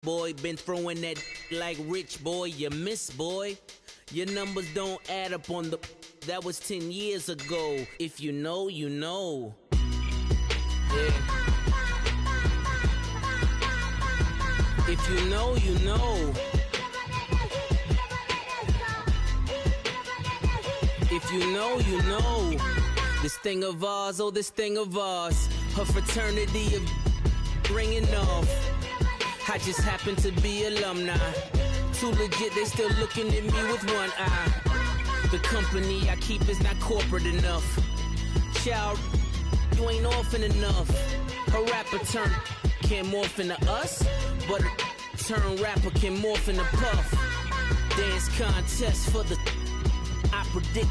boy, been throwing that like rich boy, you miss boy. Your numbers don't add up on the. That was 10 years ago. If you know, you know. Yeah. If you know, you know. If you know, you know. This thing of ours, oh, this thing of ours. Her fraternity of ringing off. I just happen to be alumni. Too legit, they still looking at me with one eye. The company I keep is not corporate enough. Child, you ain't orphan enough. A rapper turn can't morph into us, but a turn rapper can morph into Puff. Dance contest for the I predict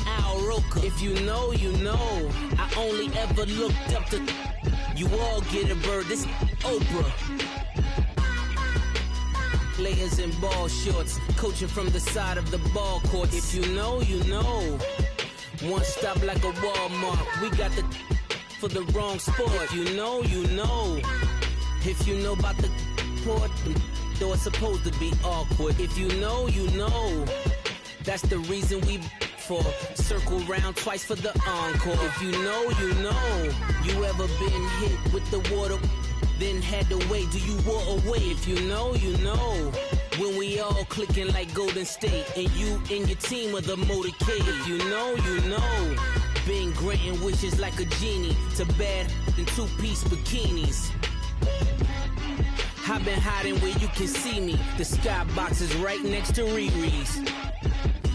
Al Roker. If you know, you know. I only ever looked up to you all get a bird. This Oprah. Layers in ball shorts, coaching from the side of the ball court. If you know, you know. One stop like a Walmart. We got the for the wrong sport. If you know, you know. If you know about the port, though it's supposed to be awkward. If you know, you know. That's the reason we for circle round twice for the encore. If you know, you know. You ever been hit with the water? Then had to wait, do you walk away? If you know, you know. When we all clicking like Golden State, and you and your team are the motorcade. If you know, you know. Been granting wishes like a genie to bad in two-piece bikinis. I've been hiding where you can see me. The skybox is right next to Riri's.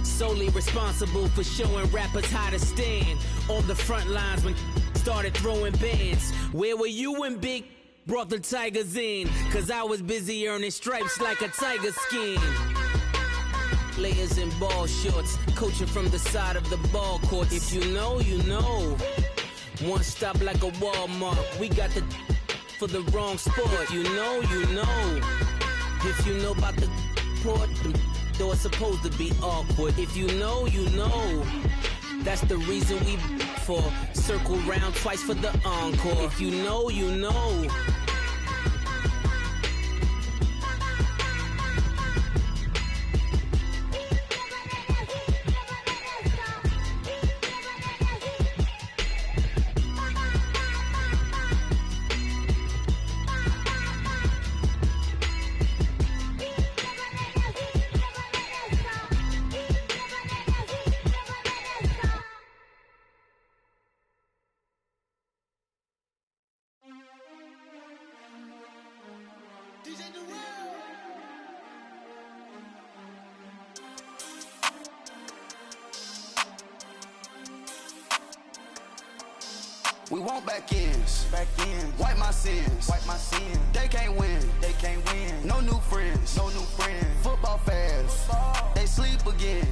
Solely responsible for showing rappers how to stand on the front lines when started throwing bands. Where were you when Big brought the Tigers in? Cause I was busy earning stripes like a tiger skin. Layers in ball shorts, coaching from the side of the ball court. If you know, you know. One stop like a Walmart. We got the for the wrong sport. If you know, you know. If you know about the port, though it's supposed to be awkward. If you know, you know. That's the reason we for circle round twice for the encore. If you know, you know. We want back ends, wipe my sins, They can't win, No new friends, Football fans, they sleep again,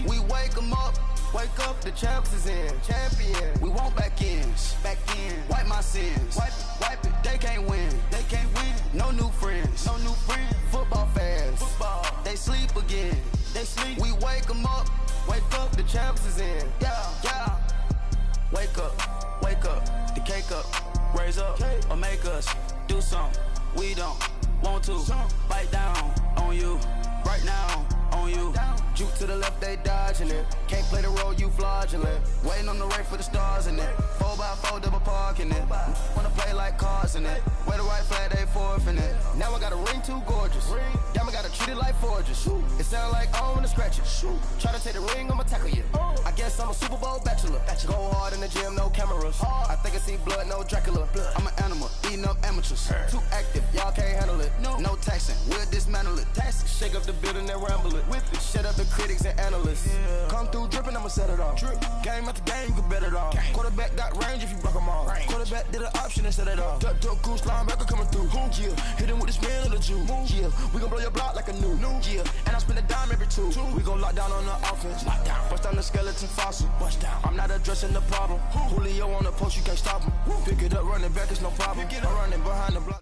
We wake 'em up, the champs is in, We want back ends, wipe my sins, wipe it, They can't win, No new friends, Football fans, they sleep again, We wake 'em up, the champs is in, yeah. Wake up, the cake up, raise up, or make us do something we don't want to. Bite down on you, right now on you. Juke to the left, they dodging it. Can't play the role, you fraudulent. Waiting on the rain for the stars in it. 4x4 double parking it. Wanna play like cars in it. Wear the white flag, they forfeit it. Now I got a ring too gorgeous. Damn, I gotta treat it like forges. It sound like I wanna scratch it. Try to take the ring, I'ma tackle you. I guess I'm a Super Bowl bachelor. Go hard in the gym, no cameras. I think I see blood, no Dracula. I'm an animal, eating up amateurs. Too active, y'all can't handle it. No taxing, we'll dismantle it. Shake up the building and ramble it. Whip it, shut up the critics and analysts. Come through dripping, I'ma set it off. Game after game, you can bet it off. Quarterback got range if you broke them off. Quarterback did an option and set it off. Duck goose linebacker coming through. Yeah, hit him with the spin of the Jew. Yeah, we gon' blow your block like a new. Yeah, and I spend a dime every two. We gon' lock down on the offense. Bust down the skeleton fossil. I'm not addressing the problem. Julio on the post, you can't stop him. Pick it up, running back, it's no problem. I'm running behind the block.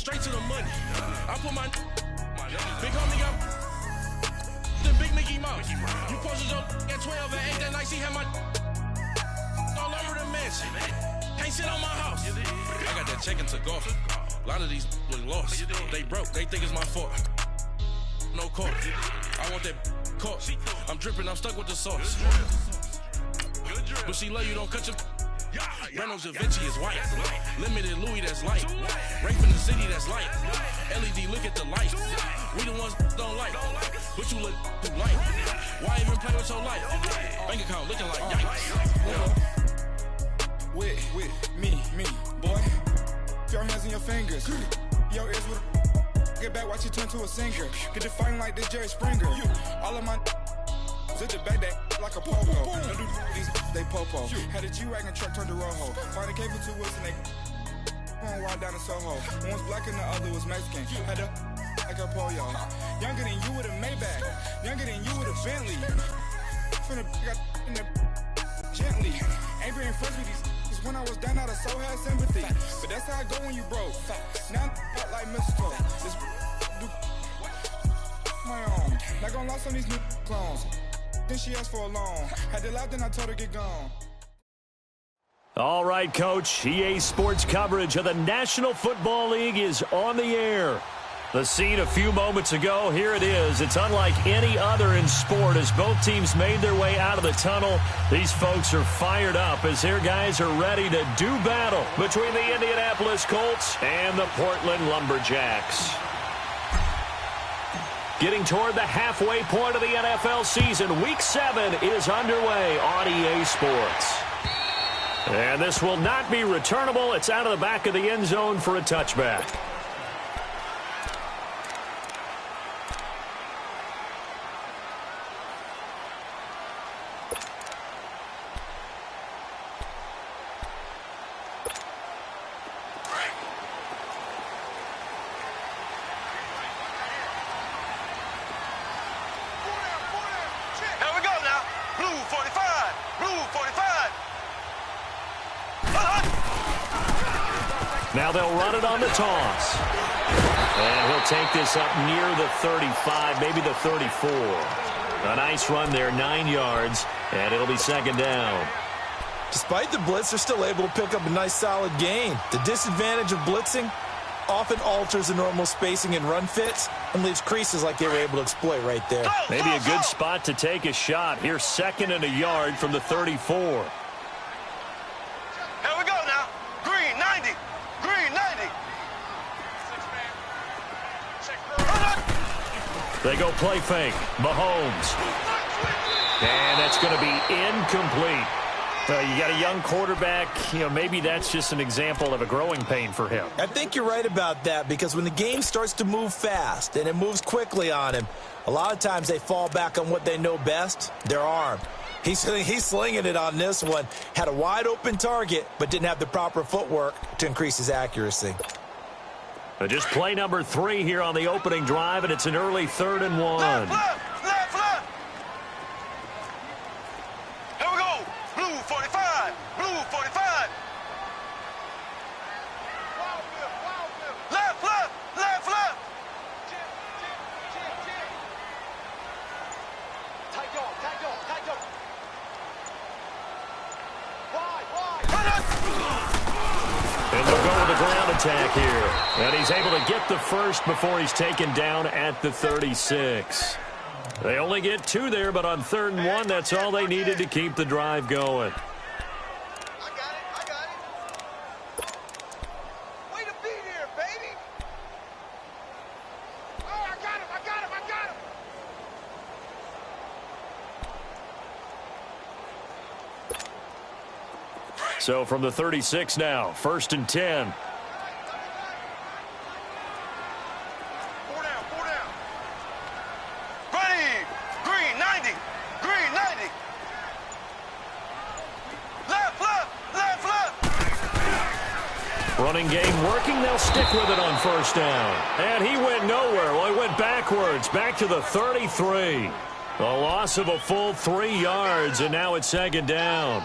straight to the money. I put my big homie got the big Mickey Mouse. You posted your at 12 and 8 that night. She had my all over the mansion. Can't sit on my house. I got that check into golf. A lot of these was lost. They broke. They think it's my fault. No court. I want that caught. I'm dripping. I'm stuck with the sauce. But she love you. Don't cut your. Reynolds Da Vinci is white. Limited Louis, that's light. Rape in the city, that's light. LED, look at the lights. We the ones don't like. But you look too light. Why even play with your life? Bank account looking like yikes. With me, boy. Your hands in your fingers. Your ears with get back, watch you turn to a singer. Get the fighting like this Jerry Springer. All of my sit the back that like a pogo. Don't do these, they popo. Had a G-Wagon truck turned to Rojo. Find a cable 2 wheels and they going wild down in Soho. One was black and the other was Mexican. Had a like a pollo. Younger than you with a Maybach. Younger than you with a Bentley. From the got in the gently. Angry and friends with these when I was down out of so had sympathy. But that's how I go when you broke. Now I'm like mistletoe. This do my own. Not gonna lie on these new clones. Then she asked for a loan. Had to laugh, then I told her get gone. All right, Coach. EA Sports coverage of the National Football League is on the air. The scene a few moments ago, here it is. It's unlike any other in sport as both teams made their way out of the tunnel. These folks are fired up as their guys are ready to do battle between the Indianapolis Colts and the Portland Lumberjacks. Getting toward the halfway point of the NFL season, Week 7 is underway on EA Sports. And this will not be returnable. It's out of the back of the end zone for a touchback. Now they'll run it on the toss. And he'll take this up near the 35, maybe the 34. A nice run there, 9 yards, and it'll be second down. Despite the blitz, they're still able to pick up a nice solid gain. The disadvantage of blitzing often alters the normal spacing and run fits and leaves creases like they were able to exploit right there. Maybe a good spot to take a shot. Here's second and a yard from the 34. They go play fake. Mahomes. And that's going to be incomplete. You got a young quarterback. Maybe that's just an example of a growing pain for him. I think you're right about that because when the game starts to move fast and it moves quickly on him, a lot of times they fall back on what they know best, their arm. He's slinging it on this one. Had a wide open target, but didn't have the proper footwork to increase his accuracy. Just play number 3 here on the opening drive, and it's an early 3rd and 1. Left. Here we go. Blue 45. Blue 45. Left. Tight dog. Wide. And they'll go with the ground attack here. And he's able to get the first before he's taken down at the 36. They only get 2 there, but on 3rd and 1, that's all they needed to keep the drive going. I got it. Way to be here, baby. Oh, I got him. So from the 36 now, 1st and 10. Four down. Ready. Green 90. Left. Running game working. They'll stick with it on 1st down. And he went nowhere. Well, he went backwards, back to the 33. A loss of a full 3 yards, and now it's 2nd down.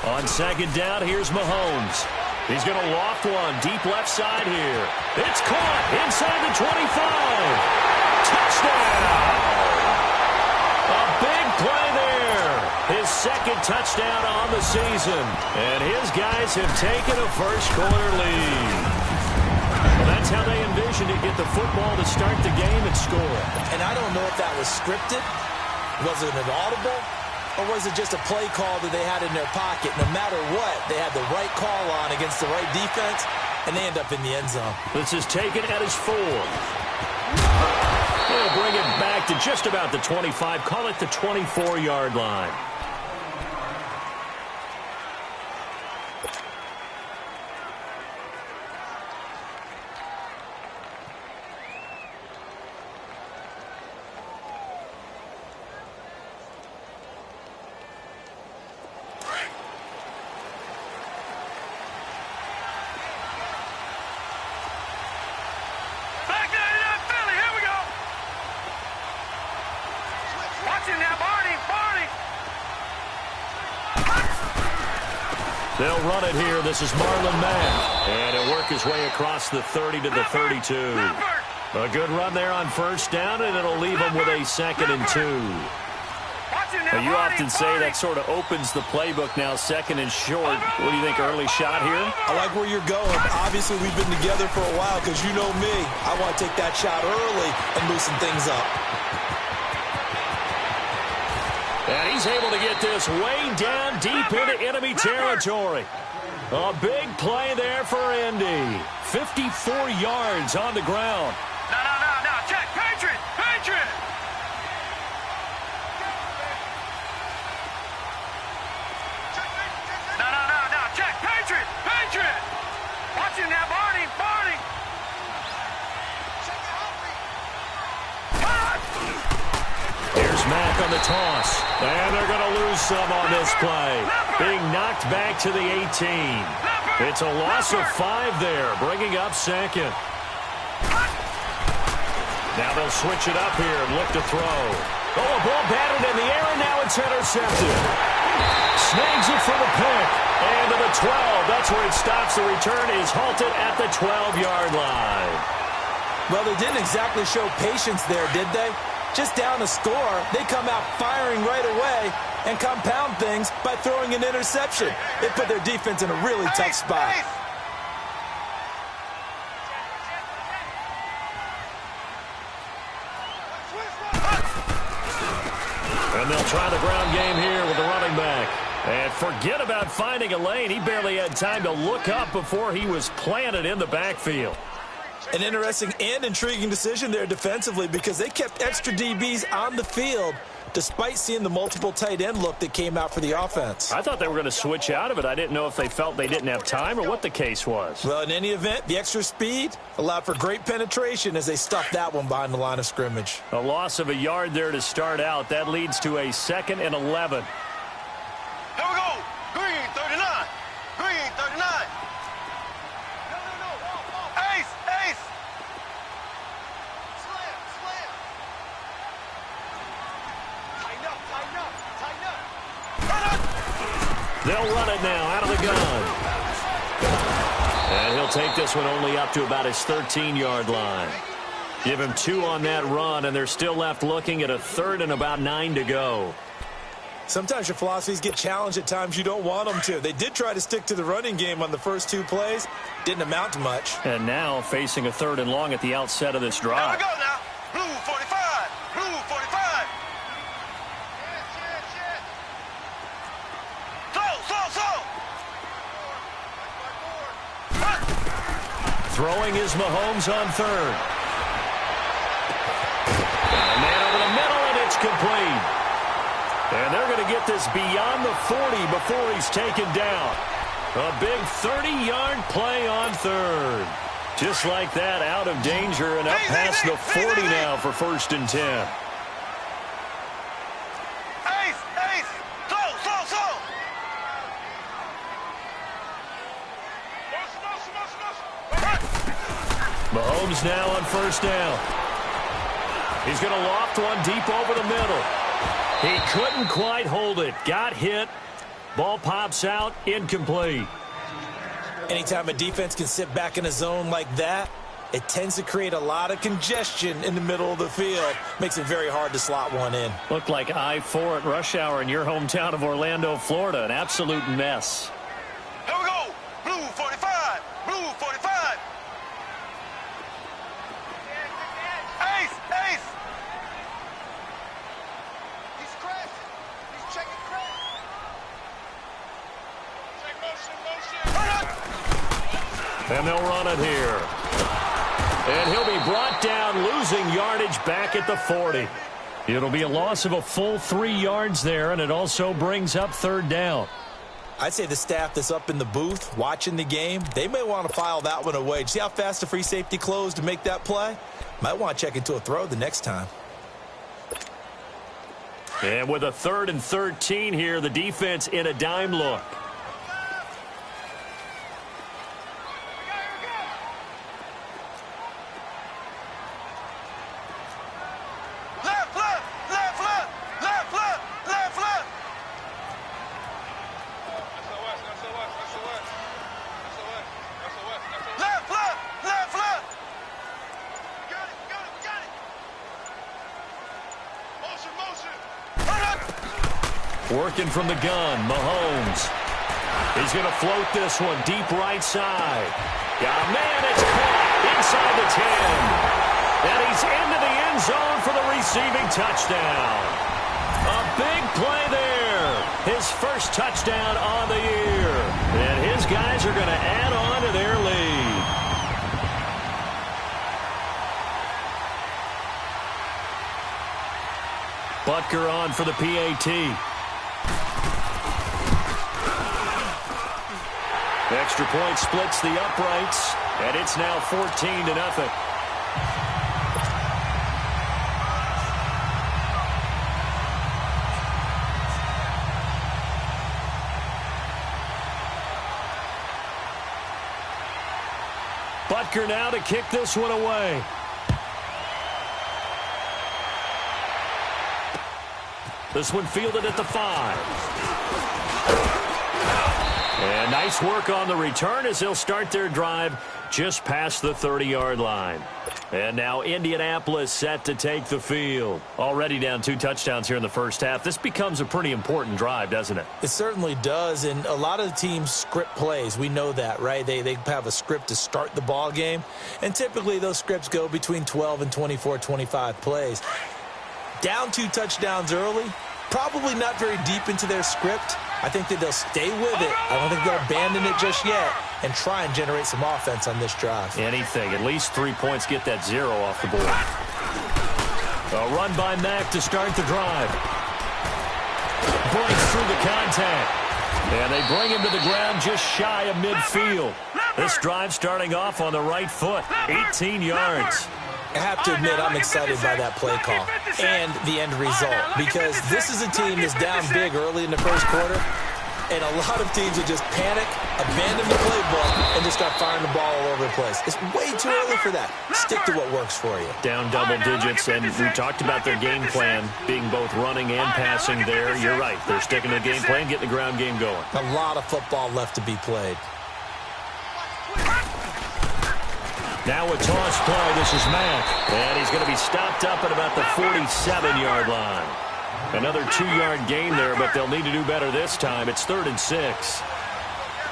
On second down, here's Mahomes. He's going to loft one deep left side here. It's caught inside the 25. Touchdown! A big play there. His second touchdown on the season. And his guys have taken a first-quarter lead. Well, that's how they envisioned to get the football to start the game and score. And I don't know if that was scripted. Was it an audible? Or was it just a play call that they had in their pocket? No matter what, they had the right call on against the right defense, and they end up in the end zone. This is taken at his 4. They'll bring it back to just about the 25. Call it the 24-yard line. They'll run it here. This is Marlon Mack. And he'll work his way across the 30 to the 32. A good run there on first down, and it'll leave them with a 2nd and 2. Now, you often say that sort of opens the playbook now, 2nd and short. What do you think, early shot here? I like where you're going. Obviously, we've been together for a while because you know me. I want to take that shot early and loosen things up. And he's able to get this way down deep into enemy territory. A big play there for Indy. 54 yards on the ground. No. Check. Patriot. No. Check. Patriot. Watch him now, Barney. Here's Mack on the toss. And they're going to lose some on this play. Being knocked back to the 18. It's a loss of 5 there, bringing up 2nd. Now they'll switch it up here and look to throw. Oh, a ball batted in the air, and now it's intercepted. Snags it for the pick. And to the 12. That's where it stops. The return is halted at the 12-yard line. Well, they didn't exactly show patience there, did they? Just down a score, they come out firing right away and compound things by throwing an interception. It put their defense in a really tough spot. And they'll try the ground game here with the running back. And forget about finding a lane. He barely had time to look up before he was planted in the backfield. An interesting and intriguing decision there defensively because they kept extra DBs on the field despite seeing the multiple tight end look that came out for the offense. I thought they were going to switch out of it. I didn't know if they felt they didn't have time or what the case was. Well, in any event, the extra speed allowed for great penetration as they stuffed that one behind the line of scrimmage. A loss of a yard there to start out. That leads to a 2nd and 11. Here we go. Green 39. Green 39. Ace. Slam. Tighten up. They'll run it now out of the gun. And he'll take this one only up to about his 13-yard line. Give him 2 on that run, and they're still left looking at a 3rd and about 9 to go. Sometimes your philosophies get challenged at times you don't want them to. They did try to stick to the running game on the first 2 plays. Didn't amount to much. And now facing a 3rd and long at the outset of this Here drive. we go now. Blue 45. Blue 45. Slow. Throwing is Mahomes on 3rd. A man over the middle, and it's complete. And they're going to get this beyond the 40 before he's taken down. A big 30-yard play on 3rd. Just like that, out of danger and up past the 40 now for 1st and 10. Ace. Slow. Mahomes now on 1st down. He's going to loft one deep over the middle. He couldn't quite hold it. Got hit. Ball pops out, incomplete. Anytime a defense can sit back in a zone like that, it tends to create a lot of congestion in the middle of the field. Makes it very hard to slot one in. Looked like I-4 at rush hour in your hometown of Orlando, Florida. An absolute mess. Here we go. Blue 45. Blue 45. Ace. Ace. He's crashing. He's checking crash. Check motion. And they'll run it here. And he'll be brought down, losing yardage back at the 40. It'll be a loss of a full 3 yards there, and it also brings up third down. I'd say the staff that's up in the booth watching the game, they may want to file that one away. See how fast the free safety closed to make that play? Might want to check into a throw the next time. And with a 3rd and 13 here, the defense in a dime look. Working from the gun, Mahomes. He's going to float this one deep right side. Yeah, man, it's caught inside the 10. And he's into the end zone for the receiving touchdown. A big play there. His first touchdown on the year. And his guys are going to add on to their lead. Butker on for the PAT. Extra point splits the uprights, and it's now 14-0. Butker now to kick this one away. This one fielded at the 5. And nice work on the return as they'll start their drive just past the 30-yard line. And now Indianapolis set to take the field. Already down 2 touchdowns here in the first half. This becomes a pretty important drive, doesn't it? It certainly does, and a lot of the teams script plays. We know that, right? They have a script to start the ball game, and typically those scripts go between 12 and 24, 25 plays. Down 2 touchdowns early, probably not very deep into their script. I think that they'll stay with it. I don't think they'll abandon it just yet and try and generate some offense on this drive. Anything. At least 3 points, get that 0 off the board. A run by Mack to start the drive. Breaks through the contact. And they bring him to the ground just shy of midfield. This drive starting off on the right foot. 18 yards. I have to admit, I'm excited by that play call and the end result, because this is a team that's down big early in the first quarter, and a lot of teams will just panic, abandon the playbook, and just start firing the ball all over the place. It's way too early for that. Stick to what works for you. Down double digits, and we talked about their game plan being both running and passing there. You're right. They're sticking to the game plan, getting the ground game going. A lot of football left to be played. Now a toss play. This is Mack. And he's going to be stopped up at about the 47-yard line. Another 2-yard gain there, but they'll need to do better this time. It's 3rd and 6.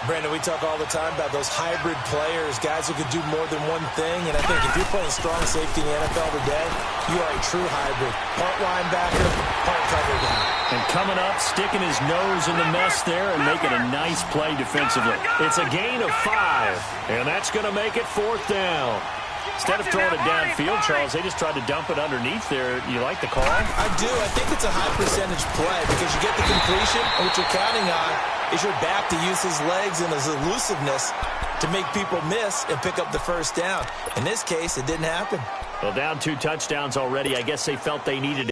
Brandon, we talk all the time about those hybrid players, guys who can do more than one thing. And I think if you're playing strong safety in the NFL today, you are a true hybrid. Part linebacker, part cover guy. And coming up, sticking his nose in the mess there and making a nice play defensively. It's a gain of 5, and that's going to make it 4th down. Instead of throwing it downfield, Charles, they just tried to dump it underneath there. You like the call? I do. I think it's a high percentage play because you get the completion, and what you're counting on is your back to use his legs and his elusiveness to make people miss and pick up the first down. In this case, it didn't happen. Well, down 2 touchdowns already. I guess they felt they needed it.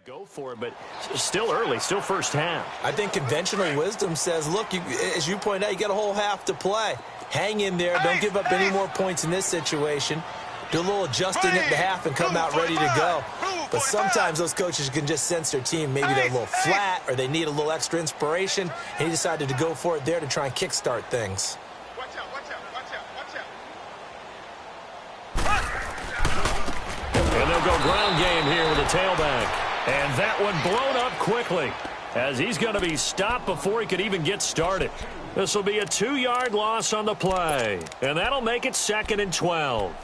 Go for it, but still early, still first half. I think conventional wisdom says, look, as you point out, you got a whole half to play. Hang in there. Don't give up any more points in this situation. Do a little adjusting at the half and come out ready to go. But sometimes those coaches can just sense their team. Maybe they're a little flat or they need a little extra inspiration. And he decided to go for it there to try and kickstart things. Watch out, watch out, watch out, watch out. And they'll go ground game here with a tailback. And that one blown up quickly as he's going to be stopped before he could even get started. This will be a 2-yard loss on the play. And that'll make it 2nd and 12.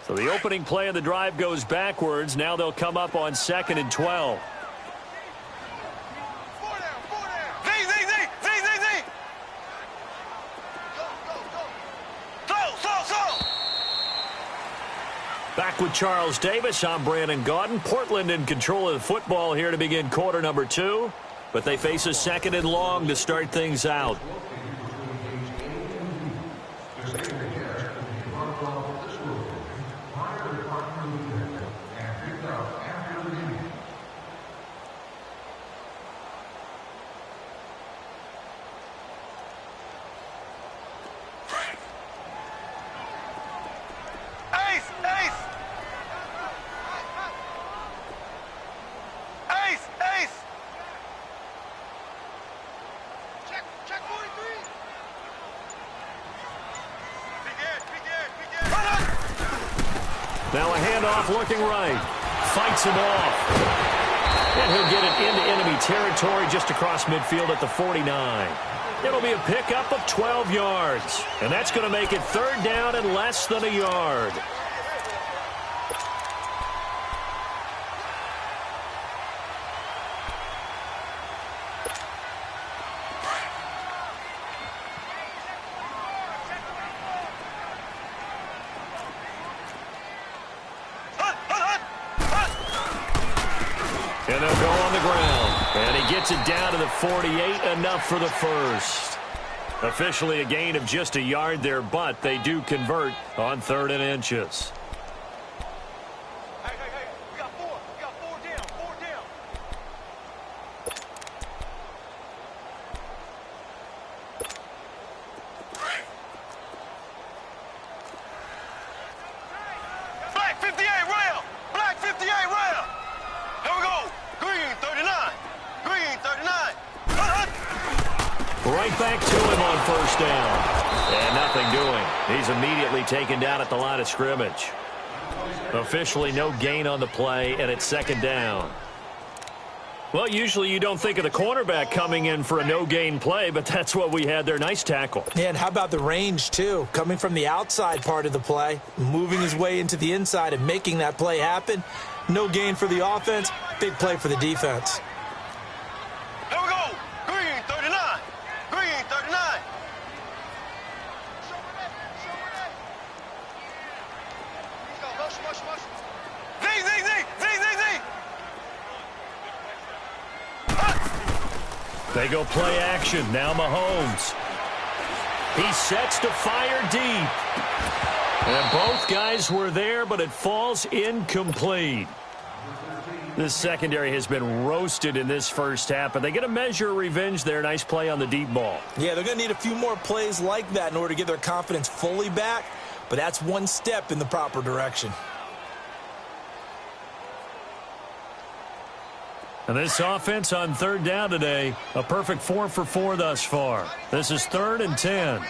So the opening play of the drive goes backwards. Now they'll come up on 2nd and 12. Back with Charles Davis, I'm Brandon Gaudin. Portland in control of the football here to begin quarter number 2. But they face a 2nd and long to start things out. Now a handoff looking right. Fights him off. And he'll get it into enemy territory just across midfield at the 49. It'll be a pickup of 12 yards. And that's going to make it 3rd down and less than a yard. And they'll go on the ground. And he gets it down to the 48, enough for the first. Officially a gain of just a yard there, but they do convert on 3rd and inches. Hey, we got 4. We got 4 down, 4 down. Black 58 round. Black 58 round. Here we go. Green 39. Green 39. Right back to him on 1st down. And nothing doing. He's immediately taken down at the line of scrimmage. Officially no gain on the play, and it's 2nd down. Well, usually you don't think of the cornerback coming in for a no-gain play, but that's what we had there. Nice tackle. Yeah, and how about the range, too? Coming from the outside part of the play, moving his way into the inside and making that play happen. No gain for the offense, big play for the defense. Here we go. Green 39. Green 39. Z. They go play action. Now Mahomes. He sets to fire deep. And both guys were there, but it falls incomplete. This secondary has been roasted in this first half, but they get a measure of revenge there. Nice play on the deep ball. Yeah, they're going to need a few more plays like that in order to get their confidence fully back, but that's one step in the proper direction. And this offense on 3rd down today, a perfect 4 for 4 thus far. This is 3rd and 10. We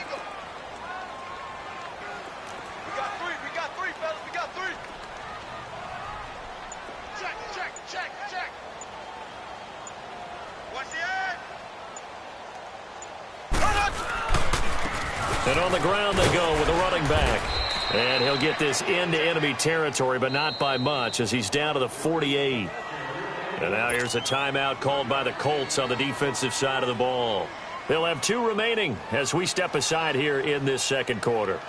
got 3, fellas. We got 3. Check. Watch the And on the ground they go with a running back. And he'll get this into enemy territory, but not by much as he's down to the 48. And now here's a timeout called by the Colts on the defensive side of the ball. They'll have 2 remaining as we step aside here in this 2nd quarter.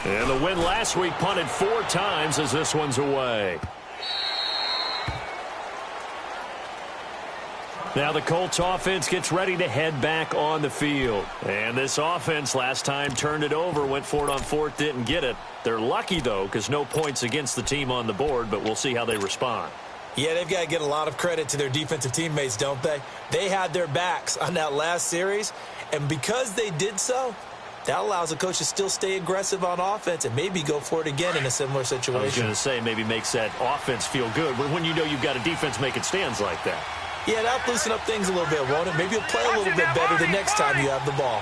And the win last week punted 4 times as this one's away. Now the Colts offense gets ready to head back on the field. And this offense last time turned it over, went for it on fourth, didn't get it. They're lucky, though, because no points against the team on the board, but we'll see how they respond. Yeah, they've got to get a lot of credit to their defensive teammates, don't they? They had their backs on that last series, and because they did so, that allows the coach to still stay aggressive on offense and maybe go for it again in a similar situation. I was going to say, maybe makes that offense feel good when you know you've got a defense making stands like that. Yeah, that'll loosen up things a little bit, won't it? Maybe you'll play a little bit better the next time you have the ball.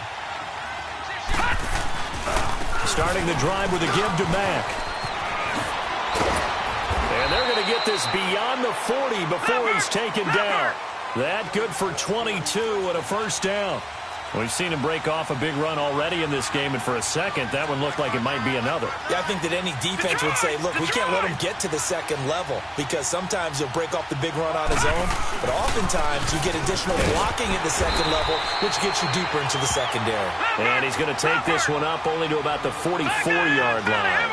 Starting the drive with a give to Mack. And they're going to get this beyond the 40 before he's taken down. That good for 22 and a first down. We've seen him break off a big run already in this game, and for a second, that one looked like it might be another. Yeah, I think that any defense would say, look, we can't let him get to the second level because sometimes he'll break off the big run on his own, but oftentimes you get additional blocking at the second level, which gets you deeper into the secondary. And he's going to take this one up only to about the 44-yard line.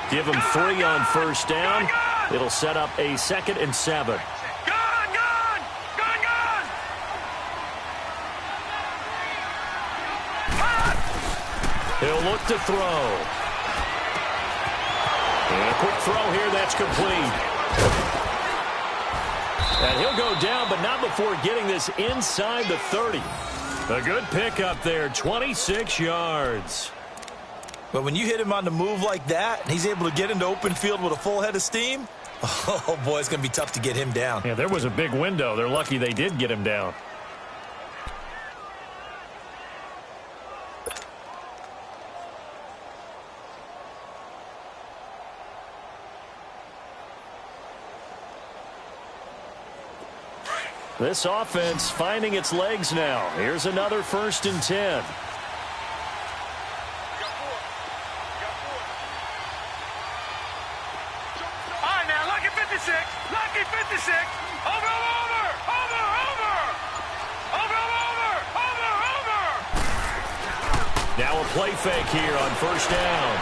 Give him 3 on first down. It'll set up a 2nd and 7. He'll look to throw. And a quick throw here, that's complete. And he'll go down, but not before getting this inside the 30. A good pickup there, 26 yards. But when you hit him on the move like that, and he's able to get into open field with a full head of steam, oh, boy, it's going to be tough to get him down. Yeah, there was a big window. They're lucky they did get him down. This offense finding its legs now. Here's another 1st and 10. All right, now, lucky 56. Lucky 56. Over. Now a play fake here on first down.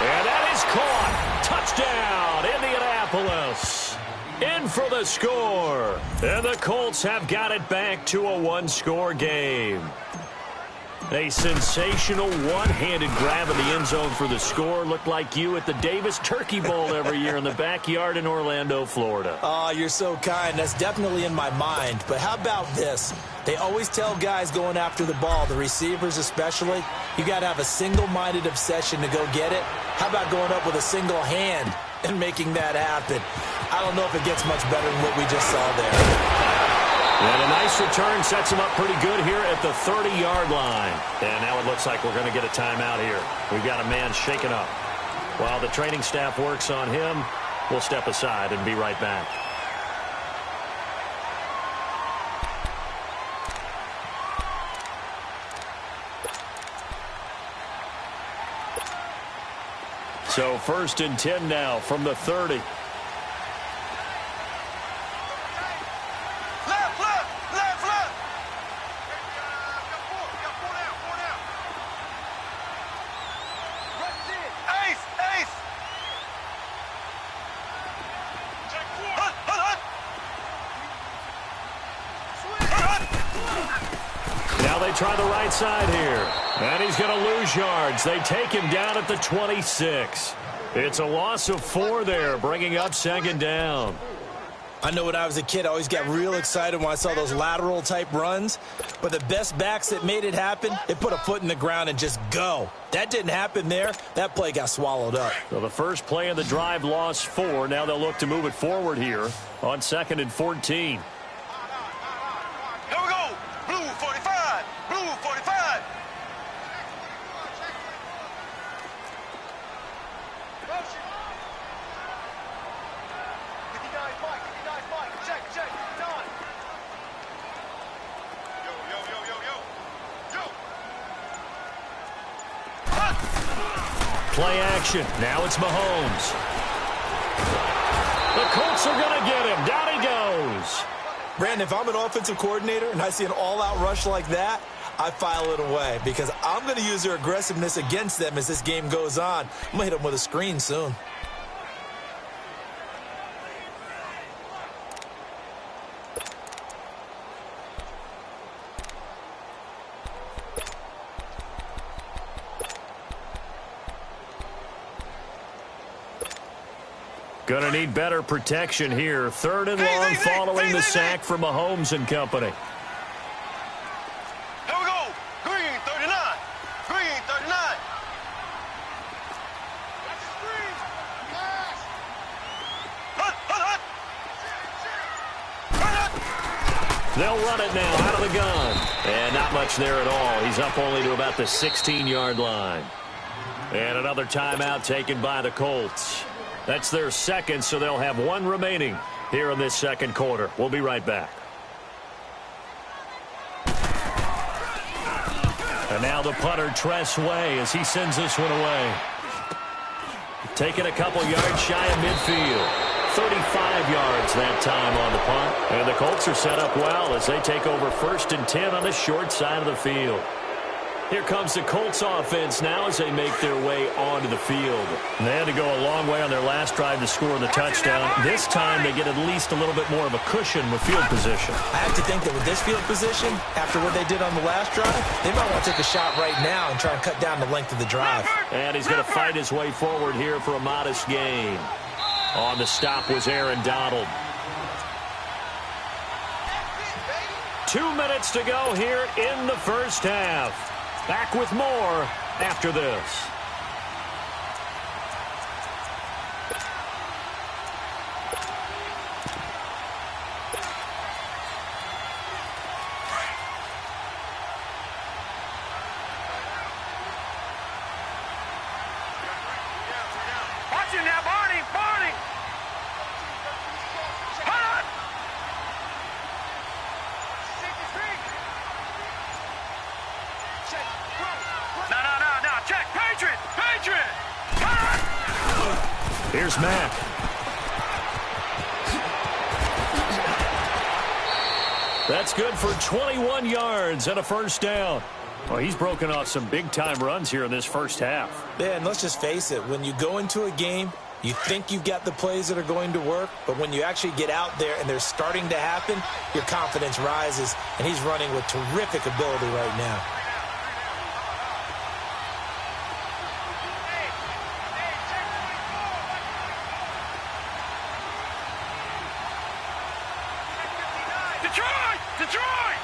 And that is caught. Touchdown, Indianapolis. In for the score. And the Colts have got it back to a 1-score game. A sensational one-handed grab in the end zone for the score. Looked like you at the Davis Turkey Bowl every year in the backyard in Orlando, Florida. Oh, you're so kind. That's definitely in my mind. But how about this? They always tell guys going after the ball, the receivers especially, you got to have a single-minded obsession to go get it. How about going up with a single hand and making that happen? I don't know if it gets much better than what we just saw there. And a nice return sets him up pretty good here at the 30-yard line. And now it looks like we're going to get a timeout here. We've got a man shaken up. While the training staff works on him, we'll step aside and be right back. So 1st and 10 now from the 30. Try the right side here. And he's going to lose yards. They take him down at the 26. It's a loss of 4 there, bringing up 2nd down. I know when I was a kid, I always got real excited when I saw those lateral-type runs. But the best backs that made it happen, they put a foot in the ground and just go. That didn't happen there. That play got swallowed up. So the first play of the drive lost 4. Now they'll look to move it forward here on 2nd and 14. Play action. Now it's Mahomes. The Colts are going to get him. Down he goes. Brandon, if I'm an offensive coordinator and I see an all-out rush like that, I file it away because I'm going to use their aggressiveness against them as this game goes on. I'm going to hit them with a screen soon. Going to need better protection here. 3rd and long following the sack from Mahomes and company. Here we go. Green 39. Green 39. They'll run it now out of the gun. And not much there at all. He's up only to about the 16-yard line. And another timeout taken by the Colts. That's their second, so they'll have one remaining here in this second quarter. We'll be right back. And now the punter, Tress Way, as he sends this one away. Taking a couple yards shy of midfield. 35 yards that time on the punt. And the Colts are set up well as they take over 1st and 10 on the short side of the field. Here comes the Colts offense now as they make their way onto the field. And they had to go a long way on their last drive to score the touchdown. This time they get at least a little bit more of a cushion with field position. I have to think that with this field position, after what they did on the last drive, they might want to take a shot right now and try and cut down the length of the drive. And he's going to fight his way forward here for a modest gain. On the stop was Aaron Donald. 2 minutes to go here in the first half. Back with more after this. Watch it now, Barney. Barney. Hold on. No. Check. Patriot. Here's Mack. That's good for 21 yards and a first down. Well, he's broken off some big-time runs here in this first half. Yeah, and let's just face it. When you go into a game, you think you've got the plays that are going to work, but when you actually get out there and they're starting to happen, your confidence rises, and he's running with terrific ability right now. Detroit!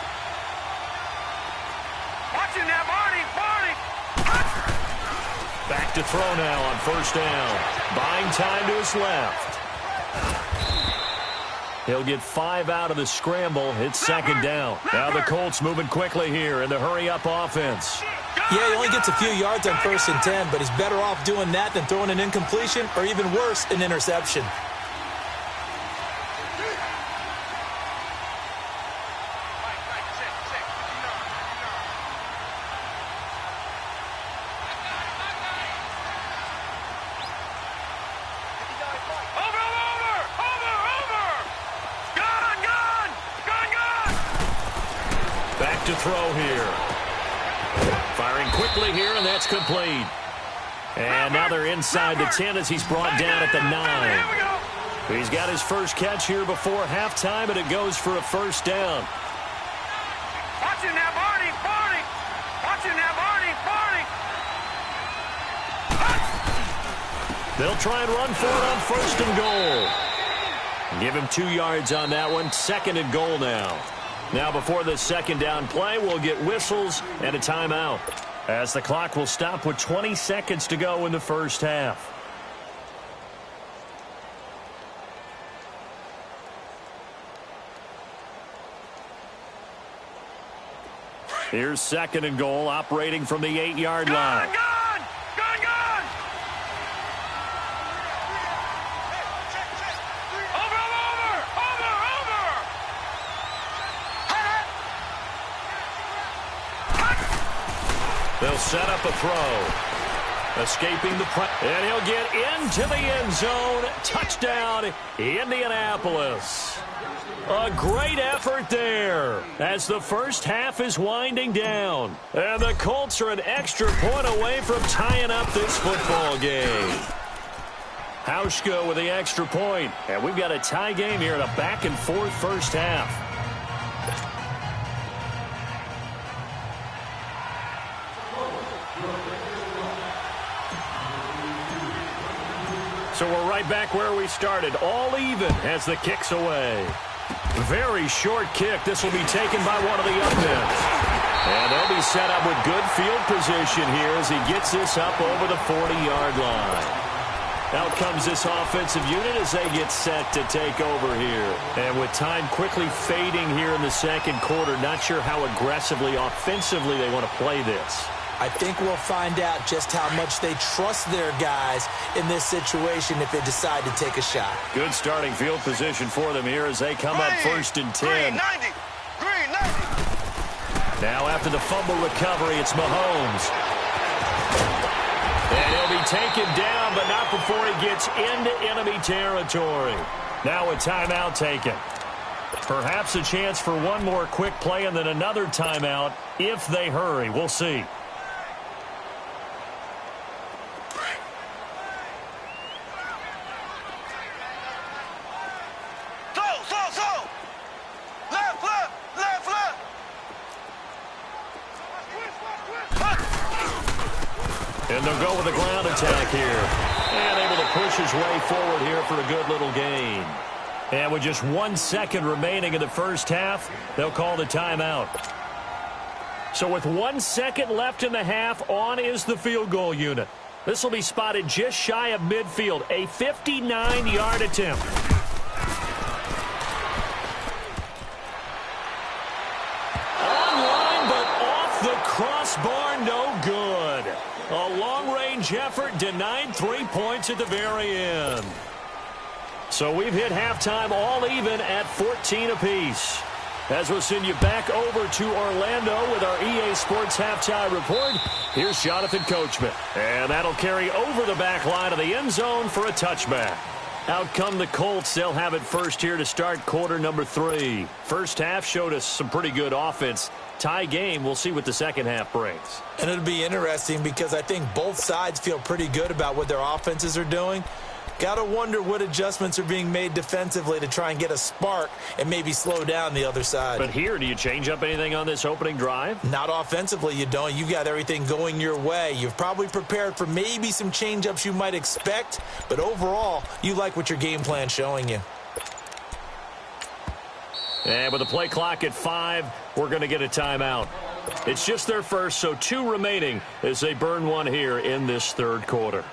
Watch it now, Barney! Back to throw now on first down. Buying time to his left. He'll get 5 out of the scramble. It's second down. Now the Colts moving quickly here in the hurry-up offense. Yeah, he only gets a few yards on 1st and 10, but he's better off doing that than throwing an incompletion or even worse, an interception. To throw here. Firing quickly here, and that's complete. And now they're inside the 10 as he's brought down at the 9. He's got his first catch here before halftime, and it goes for a first down. Watch it now, Barney! Watch it now, Barney! They'll try and run for it on 1st and goal. Give him 2 yards on that one. 2nd and goal now. Now before this second down play, we'll get whistles and a timeout, as the clock will stop with 20 seconds to go in the first half. Here's 2nd and goal, operating from the 8-yard line. Gone! They'll set up a throw. Escaping the press. And he'll get into the end zone. Touchdown, Indianapolis. A great effort there as the first half is winding down. And the Colts are an extra point away from tying up this football game. Hauschka with the extra point. And we've got a tie game here in a back-and-forth first half. So we're right back where we started. All even as the kick's away. Very short kick. This will be taken by one of the young men. And they'll be set up with good field position here as he gets this up over the 40-yard line. Out comes this offensive unit as they get set to take over here. And with time quickly fading here in the second quarter, not sure how aggressively, offensively they want to play this. I think we'll find out just how much they trust their guys in this situation if they decide to take a shot. Good starting field position for them here as they come up first and 10. Green 90. Green 90. Now after the fumble recovery, it's Mahomes. And he'll be taken down, but not before he gets into enemy territory. Now a timeout taken. Perhaps a chance for one more quick play and then another timeout if they hurry. We'll see. And they'll go with a ground attack here. And able to push his way forward here for a good little gain. And with just 1 second remaining in the first half, they'll call the timeout. So with 1 second left in the half, on is the field goal unit. This will be spotted just shy of midfield. A 59-yard attempt. Online, but off the crossbar, no good. A long-range effort denied 3 points at the very end. So we've hit halftime all even at 14 apiece. As we'll send you back over to Orlando with our EA Sports Halftime Report, here's Jonathan Coachman. And that'll carry over the back line of the end zone for a touchback. Out come the Colts. They'll have it first here to start quarter number 3. First half showed us some pretty good offense. Tie game. We'll see what the second half brings. And it'll be interesting because I think both sides feel pretty good about what their offenses are doing. Got to wonder what adjustments are being made defensively to try and get a spark and maybe slow down the other side. But here, do you change up anything on this opening drive? Not offensively, you don't. You've got everything going your way. You've probably prepared for maybe some change-ups you might expect, but overall, you like what your game plan's showing you. And with the play clock at 5, we're going to get a timeout. It's just their first, so 2 remaining as they burn one here in this third quarter.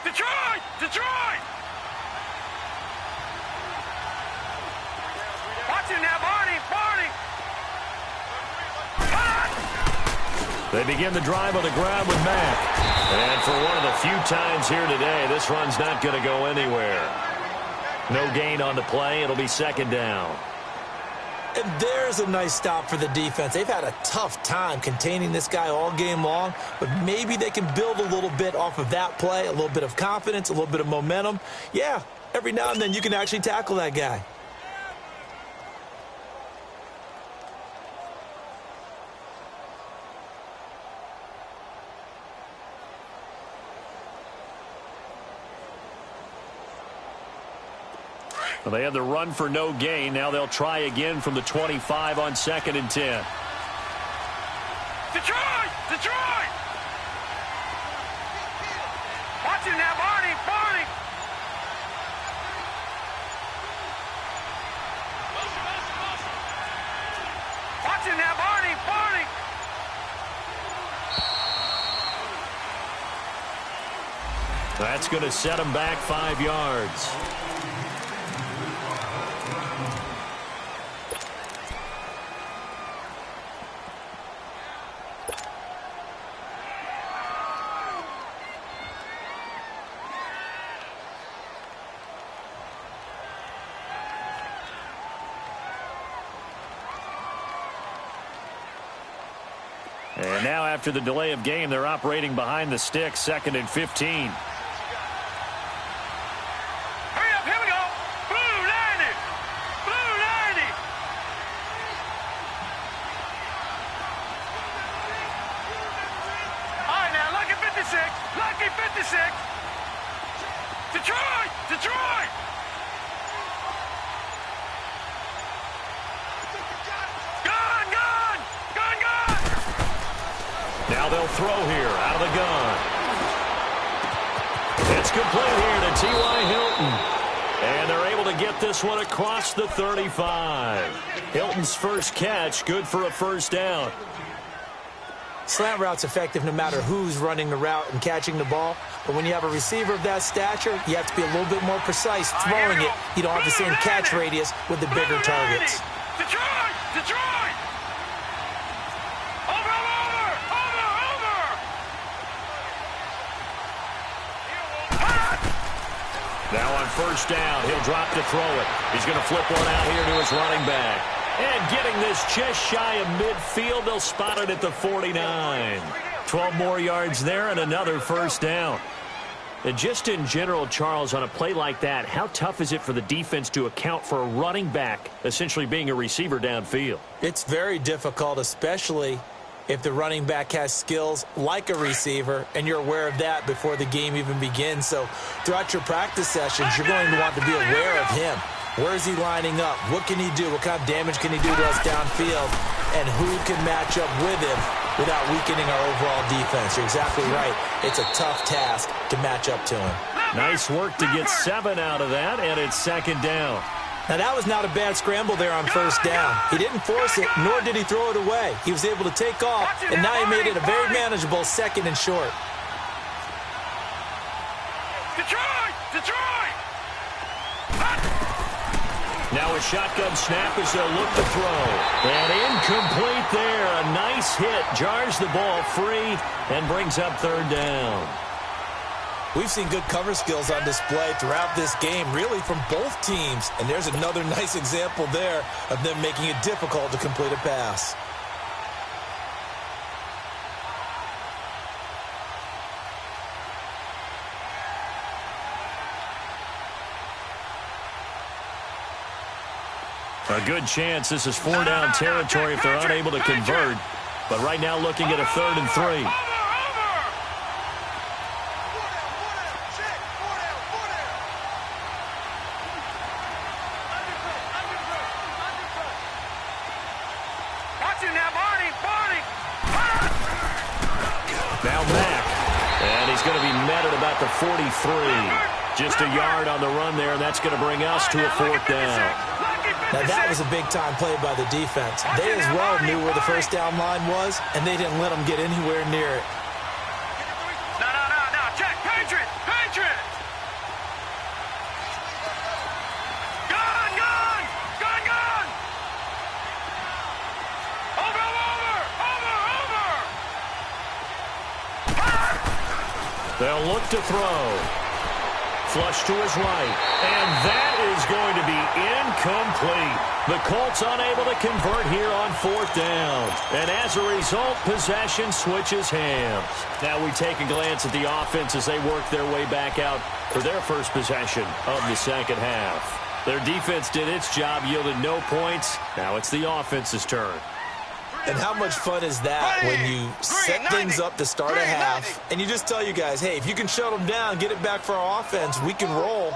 Detroit! Detroit! Watch him now, Barney! Barney! They begin the drive on the ground with Mack. And for one of the few times here today, this run's not going to go anywhere. No gain on the play. It'll be second down. And there's a nice stop for the defense. They've had a tough time containing this guy all game long, but maybe they can build a little bit off of that play, a little bit of confidence, a little bit of momentum. Yeah, every now and then you can actually tackle that guy. Well, they had the run for no gain. Now they'll try again from the 25 on 2nd and 10. Detroit! Detroit! Watch him now, Barney! Barney! Watch him now, Barney! Barney! That's going to set them back 5 yards. And now after the delay of game, they're operating behind the sticks, 2nd and 15. Hurry up, here we go! Blue 90! Blue 90! All right, now, lucky 56! Lucky 56! Detroit! Detroit! Gun! Gun! Gun! Gun! Now they'll throw here out of the gun. It's complete here to T.Y. Hilton. And they're able to get this one across the 35. Hilton's first catch, good for a first down. Slant route's effective no matter who's running the route and catching the ball. But when you have a receiver of that stature, you have to be a little bit more precise throwing it. You don't have the same catch radius with the bigger targets. Detroit! Detroit! Over! Over! Over! Over! Now on first down, he'll drop to throw it. He's going to flip one out here to his running back. And getting this just shy of midfield, they'll spot it at the 49. 12 more yards there and another first down. And just in general, Charles, on a play like that, how tough is it for the defense to account for a running back essentially being a receiver downfield? It's very difficult, especially if the running back has skills like a receiver, and you're aware of that before the game even begins. So throughout your practice sessions, you're going to want to be aware of him. Where is he lining up? What can he do? What kind of damage can he do to us downfield? And who can match up with him without weakening our overall defense? You're exactly right. It's a tough task to match up to him. Nice work to get 7 out of that, and it's second down. Now, that was not a bad scramble there on first down. He didn't force it, nor did he throw it away. He was able to take off, and now he made it a very manageable second and short. Detroit! Detroit! Now a shotgun snap as they'll look to throw. And incomplete there. A nice hit. Jars the ball free and brings up third down. We've seen good cover skills on display throughout this game, really from both teams. And there's another nice example there of them making it difficult to complete a pass. A good chance this is 4-down territory if they're unable to convert. But right now looking at a 3rd and 3. Now Mack. And he's going to be met at about the 43. Just a yard on the run there, and that's going to bring us to a 4th down. Now, that was a big-time play by the defense. They as well knew where the first down line was, and they didn't let them get anywhere near it. No. Check. Patriot. Patriot. Gun. Over. They'll look to throw. Flush to his right. And that is going to be incomplete. The Colts unable to convert here on 4th down. And as a result, possession switches hands. Now we take a glance at the offense as they work their way back out for their first possession of the second half. Their defense did its job, yielded no points. Now it's the offense's turn. And how much fun is that when you set things up to start a half and you just tell you guys, hey, if you can shut them down, get it back for our offense, we can roll.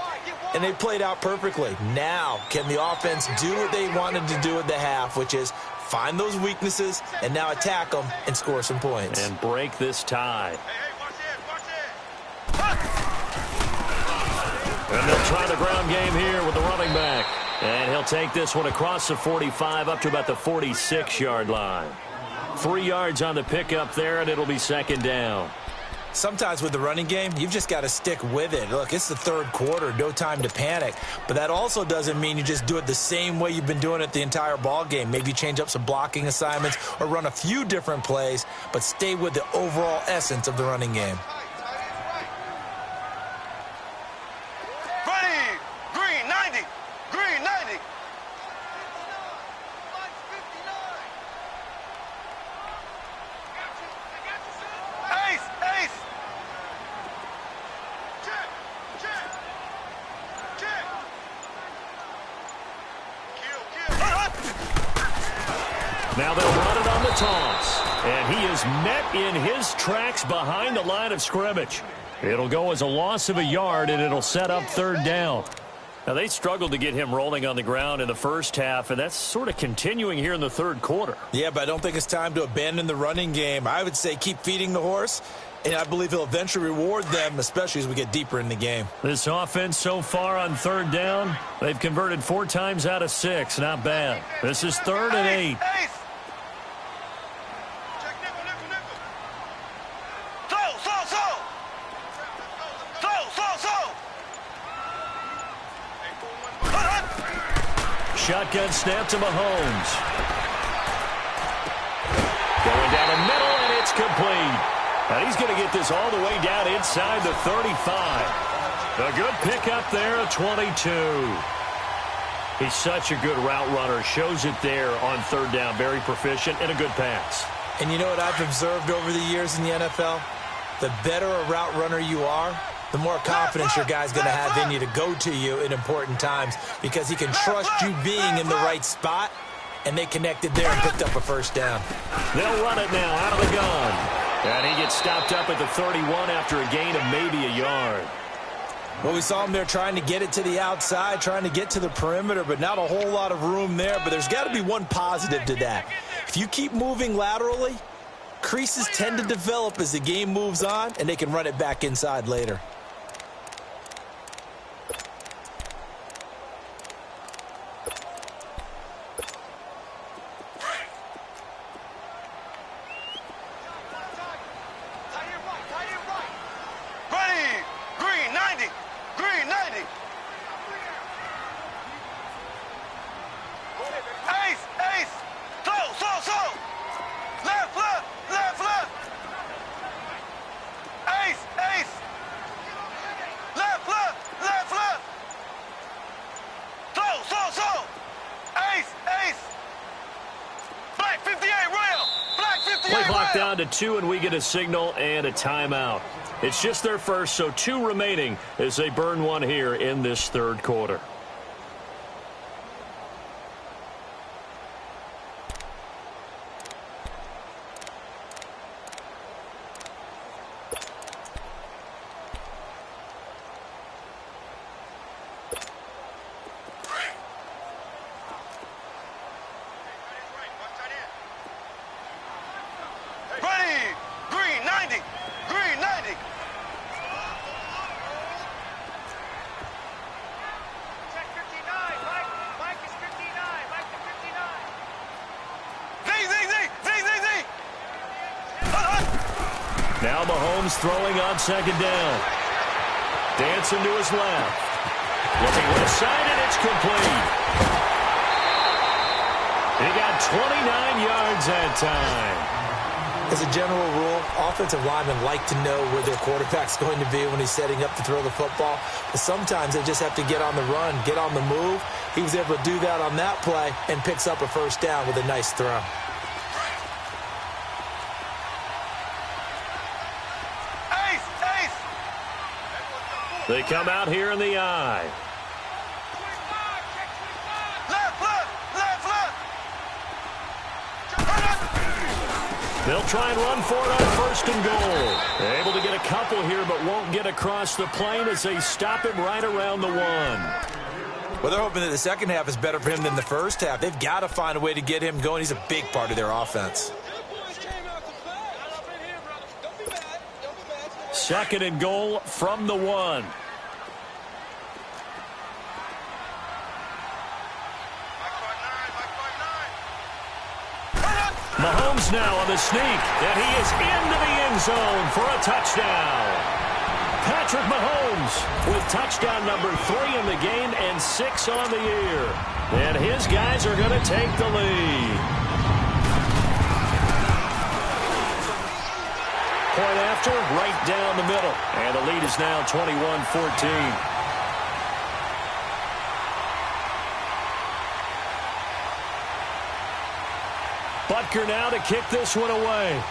And they played out perfectly. Now, can the offense do what they wanted to do at the half, which is find those weaknesses and now attack them and score some points. And break this tie. And they'll try the ground game here with the running back. And he'll take this one across the 45 up to about the 46-yard line. 3 yards on the pickup there, and it'll be second down. Sometimes with the running game, you've just got to stick with it. Look, it's the 3rd quarter, no time to panic. But that also doesn't mean you just do it the same way you've been doing it the entire ball game. Maybe change up some blocking assignments or run a few different plays, but stay with the overall essence of the running game. Ready. Green 90. Green 90. Ace. Check. Kill. Now they'll run it on the toss. And he is met in his tracks behind the line of scrimmage. It'll go as a loss of a yard, and it'll set up third down. Now, they struggled to get him rolling on the ground in the first half, and that's sort of continuing here in the third quarter. Yeah, but I don't think it's time to abandon the running game. I would say keep feeding the horse, and I believe he'll eventually reward them, especially as we get deeper in the game. This offense so far on third down, they've converted 4 times out of 6. Not bad. This is 3rd and 8. Shotgun snap to Mahomes. Going down the middle, and it's complete. And he's going to get this all the way down inside the 35. A good pickup there, a 22. He's such a good route runner. Shows it there on third down. Very proficient and a good pass. And you know what I've observed over the years in the NFL? The better a route runner you are, the more confidence your guy's going to have in you to go to you in important times because he can trust you being in the right spot, and they connected there and picked up a first down. They'll run it now out of the gun. And he gets stopped up at the 31 after a gain of maybe a yard. Well, we saw him there trying to get it to the outside, trying to get to the perimeter, but not a whole lot of room there. But there's got to be one positive to that. If you keep moving laterally, creases tend to develop as the game moves on, and they can run it back inside later. Down to 2, and we get a signal and a timeout. It's just their first, so 2 remaining as they burn one here in this third quarter. Now Mahomes throwing on second down. Dancing to his left. Looking left side, and it's complete. He got 29 yards that time. As a general rule, offensive linemen like to know where their quarterback's going to be when he's setting up to throw the football. But sometimes they just have to get on the run, get on the move. He was able to do that on that play and picks up a first down with a nice throw. They come out here in the eye. They'll try and run for it on first and goal. They're able to get a couple here, but won't get across the plane as they stop him right around the 1. Well, they're hoping that the second half is better for him than the first half. They've got to find a way to get him going. He's a big part of their offense. Second and goal from the 1. Mahomes now on the sneak, and he is into the end zone for a touchdown. Patrick Mahomes with touchdown number 3 in the game and 6 on the year. And his guys are going to take the lead. Point after, right down the middle. And the lead is now 21-14. Butker now to kick this one away.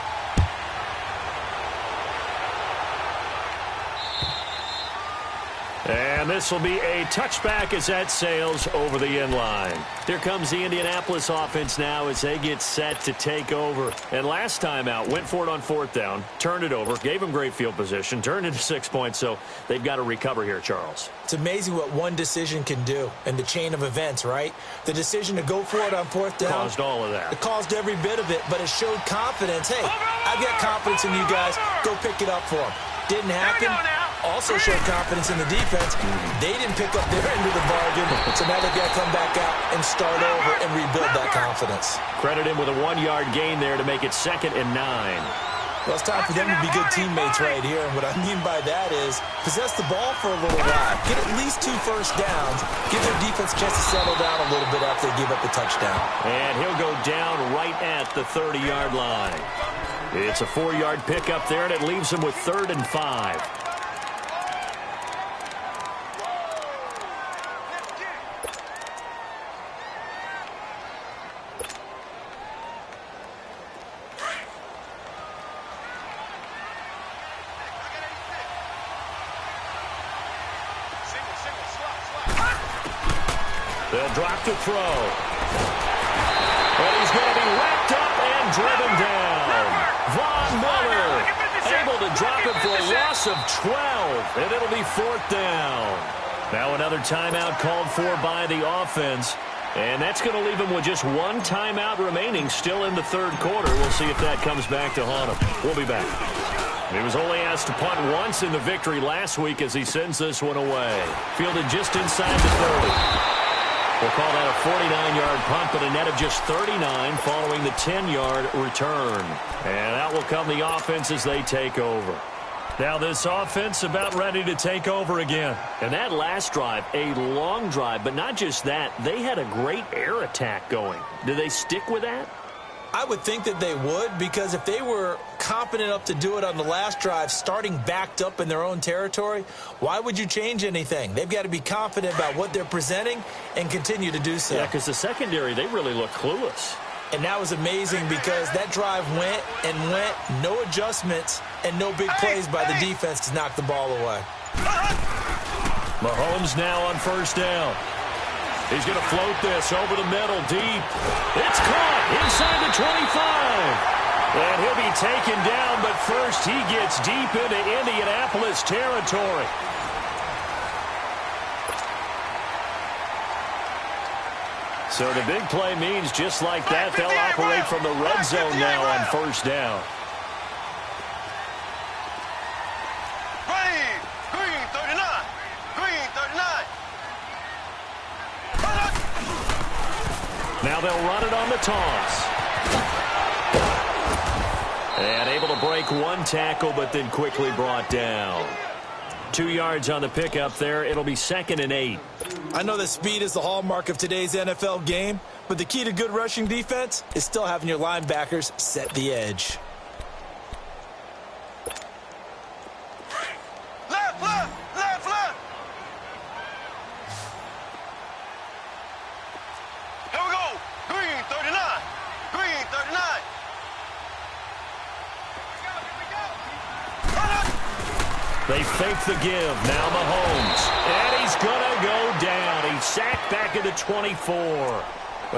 And And this will be a touchback as that sails over the end line. Here comes the Indianapolis offense now as they get set to take over. And last time out, went for it on 4th down, turned it over, gave them great field position, turned into 6 points, so they've got to recover here, Charles. It's amazing what one decision can do in the chain of events, right? The decision to go for it on 4th down. Caused all of that. It caused every bit of it, but it showed confidence. Hey, I've got confidence in you guys. Go pick it up for them. Didn't happen. Also showed confidence in the defense. They didn't pick up their end of the bargain, so now they've got to come back out and start over and rebuild that confidence. Credit him with a 1-yard gain there to make it 2nd and 9. Well, it's time for them to be good teammates right here. And what I mean by that is possess the ball for a little while. Get at least 2 first downs. Give their defense a chance to settle down a little bit after they give up the touchdown. And he'll go down right at the 30-yard line. It's a 4-yard pickup there, and it leaves him with 3rd and 5. They'll drop to throw. But he's going to be wrapped up and driven down. Von Miller able to drop it for a loss of 12, and it'll be 4th down. Now another timeout called for by the offense, and that's going to leave him with just 1 timeout remaining still in the 3rd quarter. We'll see if that comes back to haunt him. We'll be back. He was only asked to punt once in the victory last week as he sends this one away. Fielded just inside the 30. We'll call that a 49-yard punt, but a net of just 39 following the 10-yard return. And out will come the offense as they take over. Now this offense about ready to take over again. And that last drive, a long drive, but not just that. They had a great air attack going. Do they stick with that? I would think that they would, because if they were confident enough to do it on the last drive, starting backed up in their own territory, why would you change anything? They've got to be confident about what they're presenting and continue to do so. Yeah, because the secondary, they really look clueless. And that was amazing because that drive went and went, no adjustments, and no big plays by the defense to knock the ball away. Mahomes now on 1st down. He's going to float this over the middle, deep. It's caught inside the 25. And he'll be taken down, but first he gets deep into Indianapolis territory. So the big play means just like that, they'll operate from the red zone now on 1st down. Green 39. Green 39. Now they'll run it on the toss. And able to break 1 tackle, but then quickly brought down. 2 yards on the pickup there. It'll be 2nd and 8. I know that speed is the hallmark of today's NFL game, but the key to good rushing defense is still having your linebackers set the edge. Left. Here we go. Green 39. Green 39. They fake the give. Now Mahomes. And he's going to go down. He's sacked back at the 24. Well,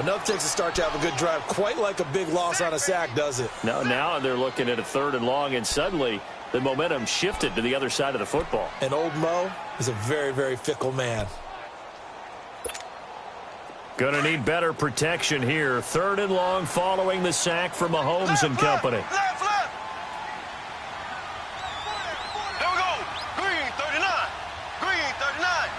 enough takes a start to have a good drive. Quite like a big loss on a sack, does it? No, now they're looking at a 3rd and long, and suddenly the momentum shifted to the other side of the football. And old Mo is a very, very fickle man. Going to need better protection here. 3rd and long following the sack from Mahomes and company. Left. Here we go. Green 39. Green 39.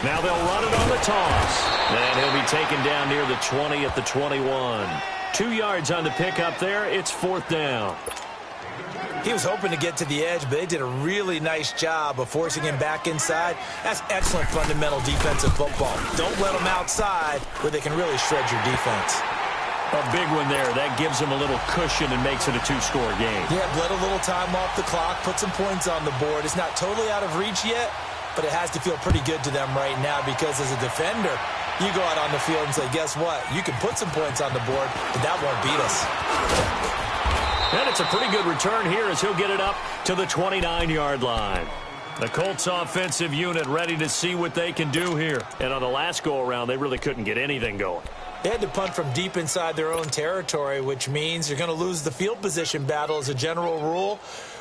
Now they'll run it on the toss. And he'll be taken down near the 20 at the 21. 2 yards on the pickup there. It's 4th down. He was hoping to get to the edge, but they did a really nice job of forcing him back inside. That's excellent fundamental defensive football. Don't let them outside where they can really shred your defense. A big one there. That gives them a little cushion and makes it a 2-score game. Yeah, let a little time off the clock, put some points on the board. It's not totally out of reach yet, but it has to feel pretty good to them right now because as a defender, you go out on the field and say, guess what? You can put some points on the board, but that won't beat us. And it's a pretty good return here as he'll get it up to the 29-yard line. The Colts offensive unit ready to see what they can do here. And on the last go-around, they really couldn't get anything going. They had to punt from deep inside their own territory, which means you're going to lose the field position battle as a general rule.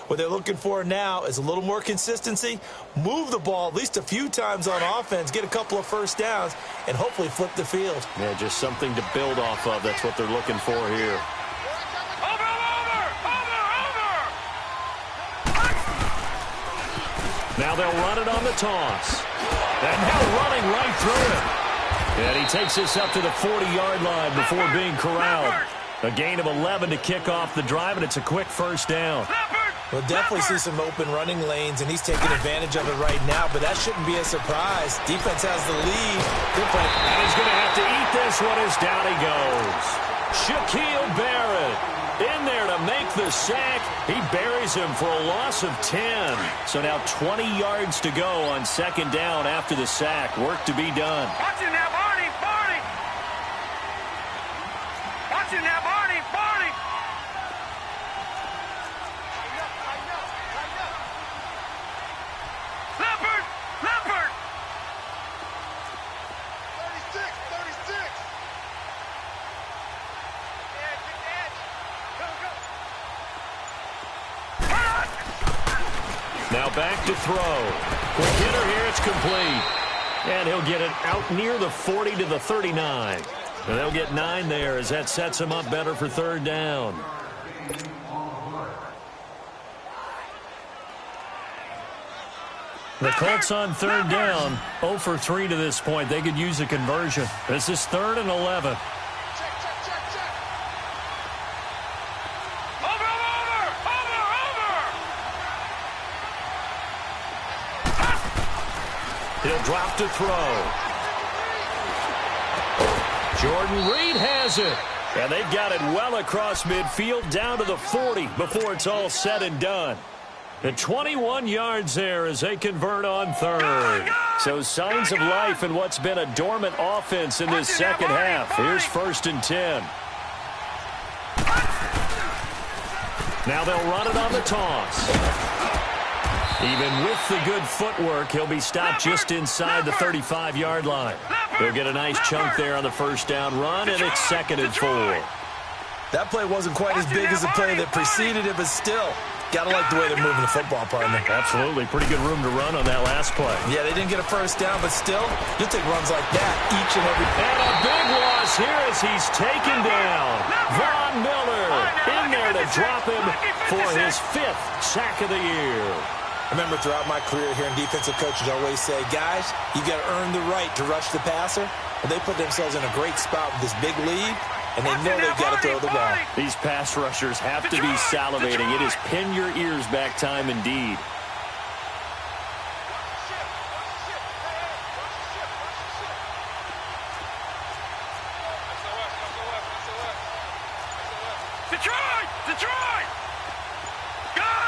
What they're looking for now is a little more consistency, move the ball at least a few times on offense, get a couple of first downs, and hopefully flip the field. Yeah, just something to build off of. That's what they're looking for here. Now they'll run it on the toss. And now running right through it. And he takes this up to the 40-yard line before being corralled. A gain of 11 to kick off the drive, and it's a quick first down. We'll definitely see some open running lanes, and he's taking advantage of it right now, but that shouldn't be a surprise. Defense has the lead. Good play. And he's going to have to eat this one as down he goes. Shaquille Barrett in there to make the sack. He buries him for a loss of 10. So now 20 yards to go on second down after the sack. Work to be done. Watch it now, Barney, Barney. Watch it now, Barney, Barney. Leopard, Leopard. 36. Now back to throw. Quick hitter here, it's complete. And he'll get it out near the 40 to the 39. And they'll get 9 there as that sets him up better for third down. The Colts on third down, 0 for 3 to this point. They could use a conversion. This is 3rd and 11. He'll drop to throw. Jordan Reed has it. And they've got it well across midfield down to the 40 before it's all said and done. And 21 yards there as they convert on third. So signs of life in what's been a dormant offense in this second half. Here's 1st and 10. Now they'll run it on the toss. Even with the good footwork, he'll be stopped just inside the 35-yard line. He'll get a nice chunk there on the first down run, and it's 2nd and 4. That play wasn't quite as big as the play that preceded it, but still, got to like the way they're moving the football, partner. Absolutely. Pretty good room to run on that last play. Yeah, they didn't get a first down, but still, you'll take runs like that each and every. And a big loss here as he's taken down. Von Miller in there to drop him for his 5th sack of the year. I remember throughout my career here in defensive coaches always say, guys, you got to earn the right to rush the passer. And they put themselves in a great spot with this big lead, and they know they've got to throw the ball. These pass rushers have to be salivating. It is pin your ears back time indeed. Detroit! Detroit! Gone!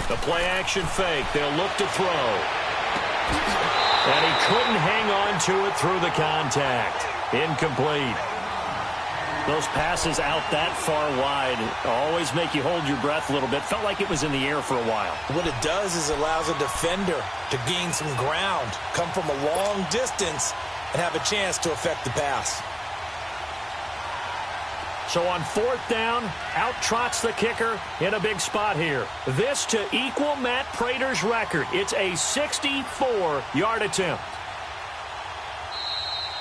The play-action fake. They'll look to throw. And he couldn't hang on to it through the contact. Incomplete. Those passes out that far wide always make you hold your breath a little bit. Felt like it was in the air for a while. What it does is it allows a defender to gain some ground, come from a long distance, and have a chance to affect the pass. So on 4th down, out trots the kicker in a big spot here. This to equal Matt Prater's record. It's a 64-yard attempt.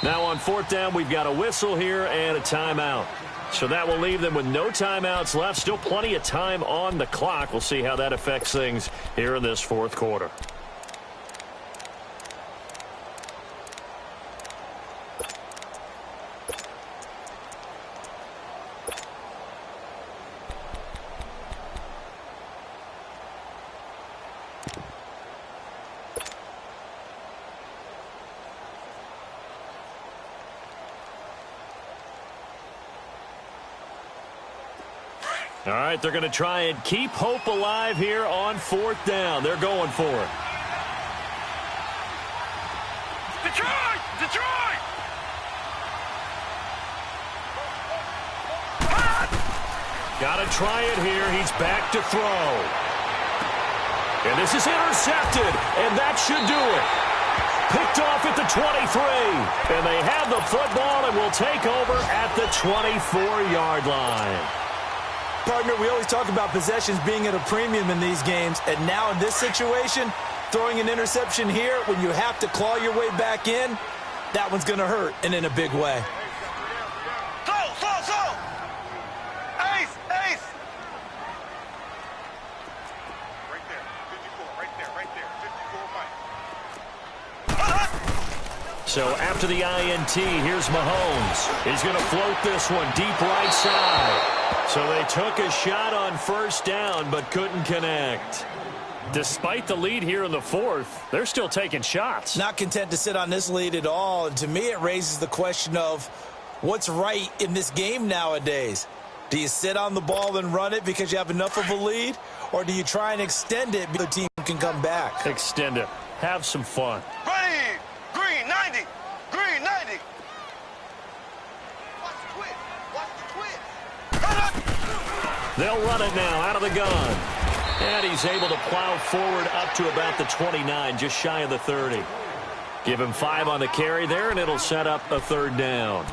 Now on 4th down, we've got a whistle here and a timeout. So that will leave them with no timeouts left. Still plenty of time on the clock. We'll see how that affects things here in this 4th quarter. All right, they're going to try and keep hope alive here on 4th down. They're going for it. Detroit! Detroit! Got to try it here. He's back to throw. And this is intercepted, and that should do it. Picked off at the 23, and they have the football and will take over at the 24-yard line. Partner, we always talk about possessions being at a premium in these games, and now in this situation, throwing an interception here when you have to claw your way back in, that one's going to hurt, and in a big way. Slow! Ace! Right there, 54, right there, 54, Mike. So after the INT, here's Mahomes. He's going to float this one deep right side. So they took a shot on first down but couldn't connect. Despite the lead here in the fourth, they're still taking shots. Not content to sit on this lead at all. And to me, it raises the question of what's right in this game nowadays. Do you sit on the ball and run it because you have enough of a lead? Or do you try and extend it so the team can come back? Extend it. Have some fun. Ready! Green 90! Green 90! Watch the twist! They'll run it now out of the gun. And he's able to plow forward up to about the 29, just shy of the 30. Give him 5 on the carry there, and it'll set up a third down.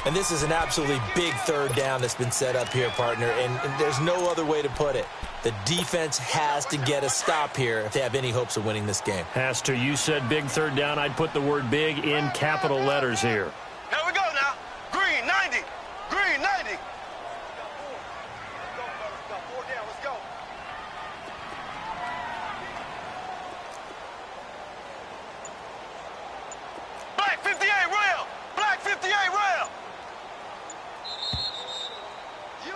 And this is an absolutely big third down that's been set up here, partner, and there's no other way to put it. The defense has to get a stop here if they have any hopes of winning this game. Has to. You said big third down. I'd put the word big in capital letters here. Here we go now. Green 90! Green 90! Let's go. Black 58 rail! Black 58 rail! You.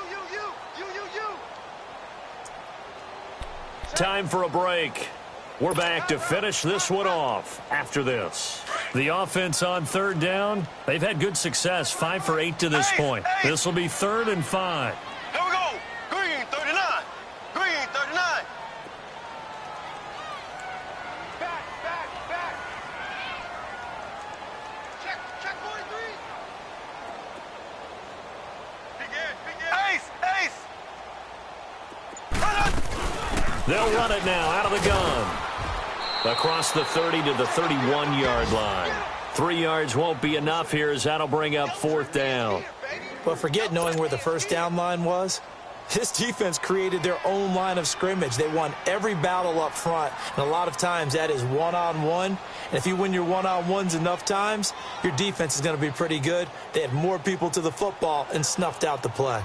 Time for a break. We're back to finish this one off after this. The offense on third down, they've had good success, 5 for 8 to this point. This will be 3rd and 5. Here we go. Green 39. Green 39. Back. Check 43. Big Ace. They'll run it now out of the gun. Across the 30 to the 31-yard line. 3 yards won't be enough here as that'll bring up 4th down. But forget knowing where the first down line was. This defense created their own line of scrimmage. They won every battle up front, and a lot of times that is one-on-one. And if you win your one-on-ones enough times, your defense is going to be pretty good. They had more people to the football and snuffed out the play.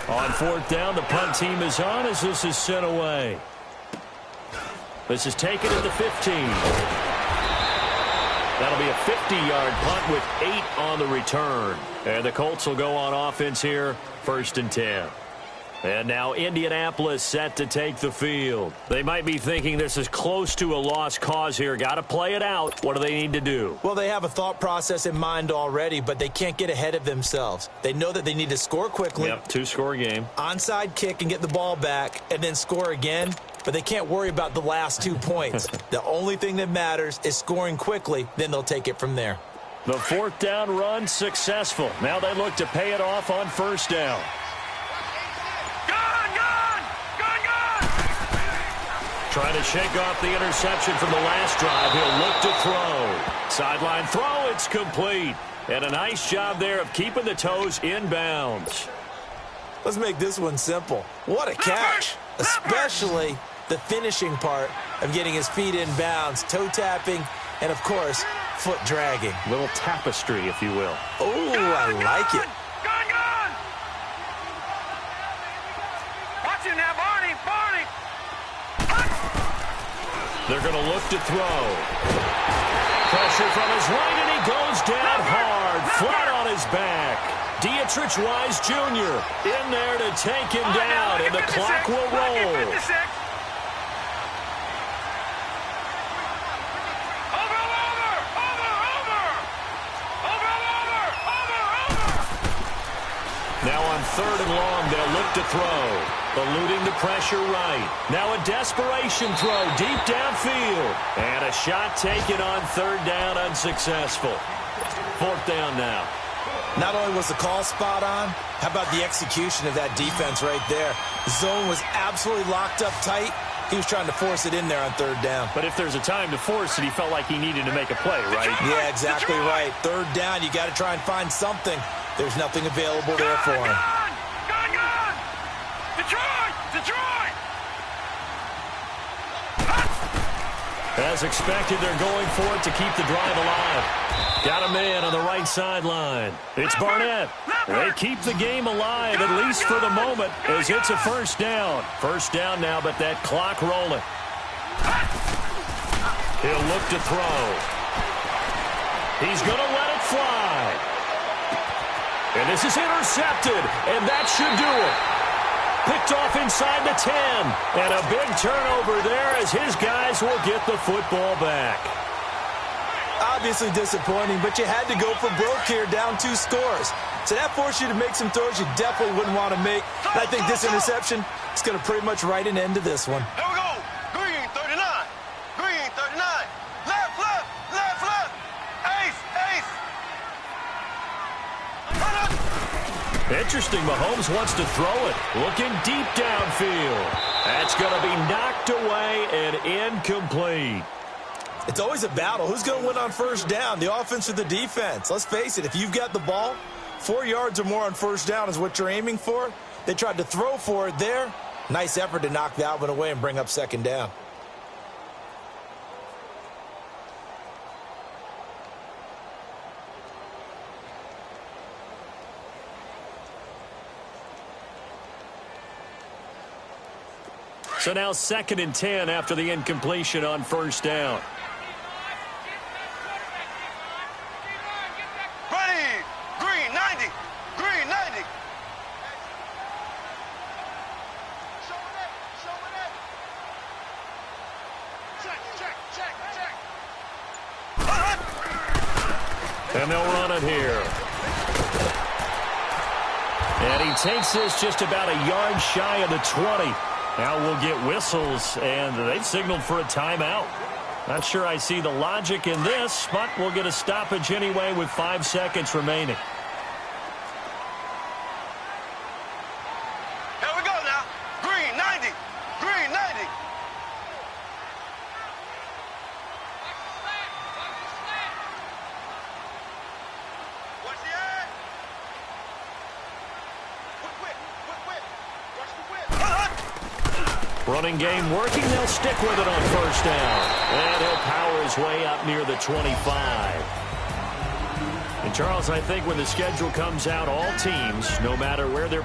On 4th down, the punt team is on as this is sent away. This is taken at the 15. That'll be a 50-yard punt with 8 on the return. And the Colts will go on offense here, 1st and 10. And now Indianapolis set to take the field. They might be thinking this is close to a lost cause here. Got to play it out. What do they need to do? Well, they have a thought process in mind already, but they can't get ahead of themselves. They know that they need to score quickly. Yep, 2-score game. Onside kick and get the ball back and then score again. But they can't worry about the last 2 points. The only thing that matters is scoring quickly. Then they'll take it from there. The 4th down run successful. Now they look to pay it off on 1st down. Trying to shake off the interception from the last drive. He'll look to throw. Sideline throw, it's complete. And a nice job there of keeping the toes in bounds. Let's make this one simple. What a catch, especially the finishing part of getting his feet in bounds, toe tapping, and, of course, foot dragging. Little tapestry, if you will. Oh, I like it. Gun! Watch him now, Barney! They're going to look to throw. Pressure from his right, and he goes down hard, flat on his back. Dietrich Wise Jr. in there to take him down, and the clock will roll. Now on 3rd and long, they'll look to throw. Eluding the pressure right. Now a desperation throw deep downfield. And a shot taken on 3rd down, unsuccessful. 4th down now. Not only was the call spot on, how about the execution of that defense right there? The zone was absolutely locked up tight. He was trying to force it in there on 3rd down. But if there's a time to force it, he felt like he needed to make a play, right? Yeah, exactly right. 3rd down, you got to try and find something. There's nothing available there for him. Gun! Detroit! Detroit! As expected, they're going for it to keep the drive alive. Got a man on the right sideline. It's Barnett. They keep the game alive, at least for the moment, as it's a 1st down. 1st down now, but that clock rolling. He'll look to throw. He's going to let it fly. And this is intercepted, and that should do it. Picked off inside the 10. And a big turnover there as his guys will get the football back. Obviously disappointing, but you had to go for broke here, down 2 scores. So that forced you to make some throws you definitely wouldn't want to make. And I think this interception is going to pretty much write an end to this one. Here we go. Green 39. Green 39. Left, left, left, left. Ace, ace. Interesting, Mahomes wants to throw it. Looking deep downfield. That's going to be knocked away and incomplete. It's always a battle. Who's going to win on 1st down, the offense or the defense? Let's face it, if you've got the ball, 4 yards or more on 1st down is what you're aiming for. They tried to throw for it there. Nice effort to knock that one away and bring up 2nd down. So now 2nd and 10 after the incompletion on 1st down. Ready. Green 90. Green 90. And they'll run it here. And he takes this just about a yard shy of the 20. Now we'll get whistles, and they've signaled for a timeout. Not sure I see the logic in this, but we'll get a stoppage anyway with 5 seconds remaining. Here we go now. Green 90. Green 90. Watch the eye. Quick. Watch the whip. Running game working. They'll stick with it on 1st down. And he'll power his way up near the 25. And, Charles, I think when the schedule comes out, all teams, no matter where they're